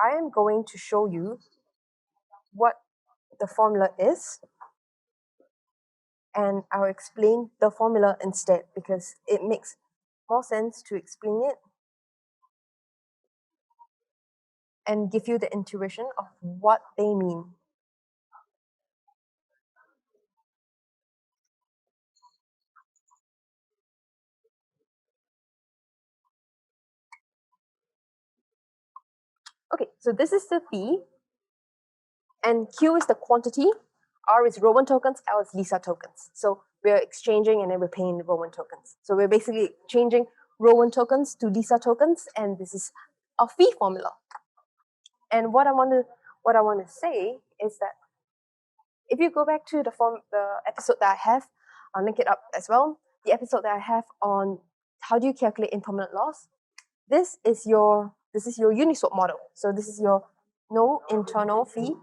I am going to show you what the formula is, and I'll explain the formula instead because it makes more sense to explain it and give you the intuition of what they mean. Okay, so this is the fee, and Q is the quantity, R is ROWAN tokens, L is Lisa tokens. So we're exchanging and then we're paying the ROWAN tokens. So we're basically changing ROWAN tokens to Lisa tokens, and this is a fee formula. And what I want to say is that if you go back to the episode that I have, I'll link it up as well. The episode that I have on how do you calculate impermanent loss. This is your Uniswap model. So this is your no internal fee.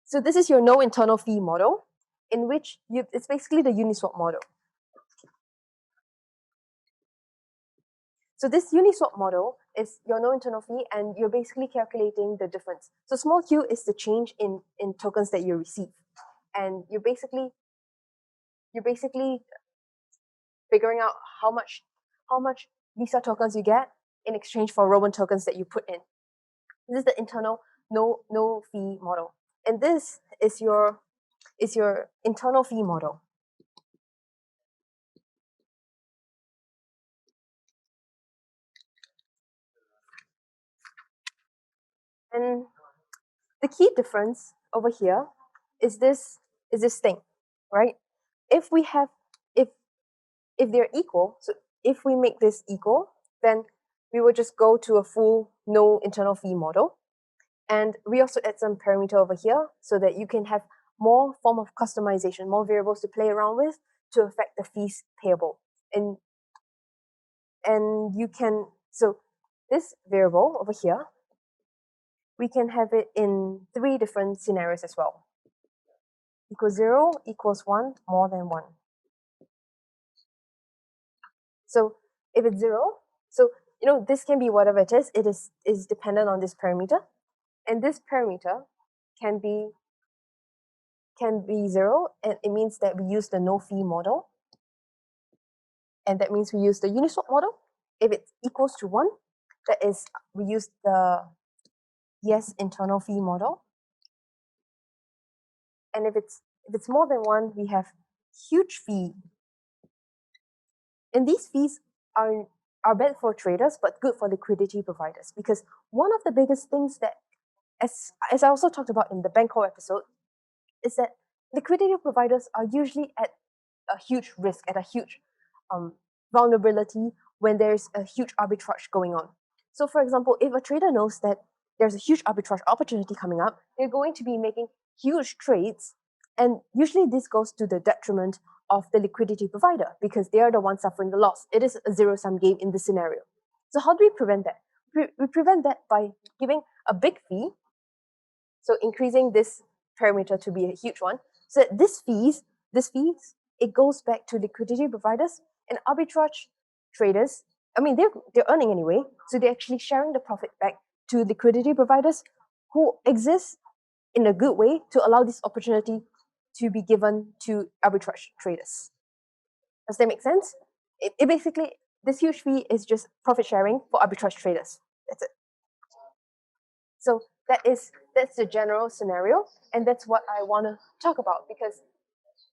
So this is your no internal fee model, in which it's basically the Uniswap model. So this Uniswap model is your no internal fee, and you're basically calculating the difference. So small q is the change in tokens that you receive, and you're basically figuring out how much Lisa tokens you get in exchange for ROWAN tokens that you put in. This is the internal no fee model, and this is your internal fee model. And the key difference over here is this thing, right? If we have if they're equal, so if we make this equal, then we will just go to a full no internal fee model. And we also add some parameter over here so that you can have more form of customization, more variables to play around with to affect the fees payable. And you can, so this variable over here, we can have it in 3 different scenarios as well. Equals 0, equals 1, more than 1. So if it's 0, so this can be whatever it is. It is dependent on this parameter, and this parameter can be 0, and it means that we use the no fee model, and that means we use the Uniswap model. If it equals to 1, that is we use the yes internal fee model, and if it's more than 1, we have huge fee. And these fees are bad for traders but good for liquidity providers, because one of the biggest things that, as I also talked about in the Bancor episode, is that liquidity providers are usually at a huge risk, at a huge vulnerability when there's a huge arbitrage going on. So for example, if a trader knows that there's a huge arbitrage opportunity coming up, they're going to be making huge trades, and usually this goes to the detriment of the liquidity provider because they are the ones suffering the loss. It is a zero-sum game in this scenario. So how do we prevent that? We prevent that by giving a big fee, so increasing this parameter to be a huge one, so that this fees, it goes back to liquidity providers and arbitrage traders. I mean, they're earning anyway, so they're actually sharing the profit back to liquidity providers who exist in a good way to allow this opportunity to be given to arbitrage traders. Does that make sense? It basically, this huge fee is just profit sharing for arbitrage traders. That's it. So that's the general scenario, and that's what I want to talk about, because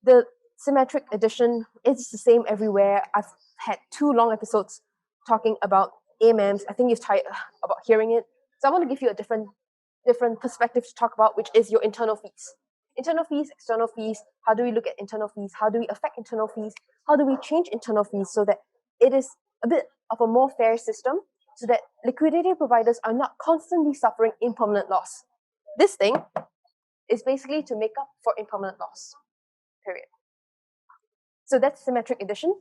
the symmetric addition is the same everywhere. I've had 2 long episodes talking about AMMs. I think you've tired about hearing it. So I want to give you a different perspective to talk about, which is your internal fees. Internal fees, external fees. How do we look at internal fees? How do we affect internal fees? How do we change internal fees so that it is a bit of a more fair system, so that liquidity providers are not constantly suffering impermanent loss? This thing is basically to make up for impermanent loss, period. So that's symmetric addition.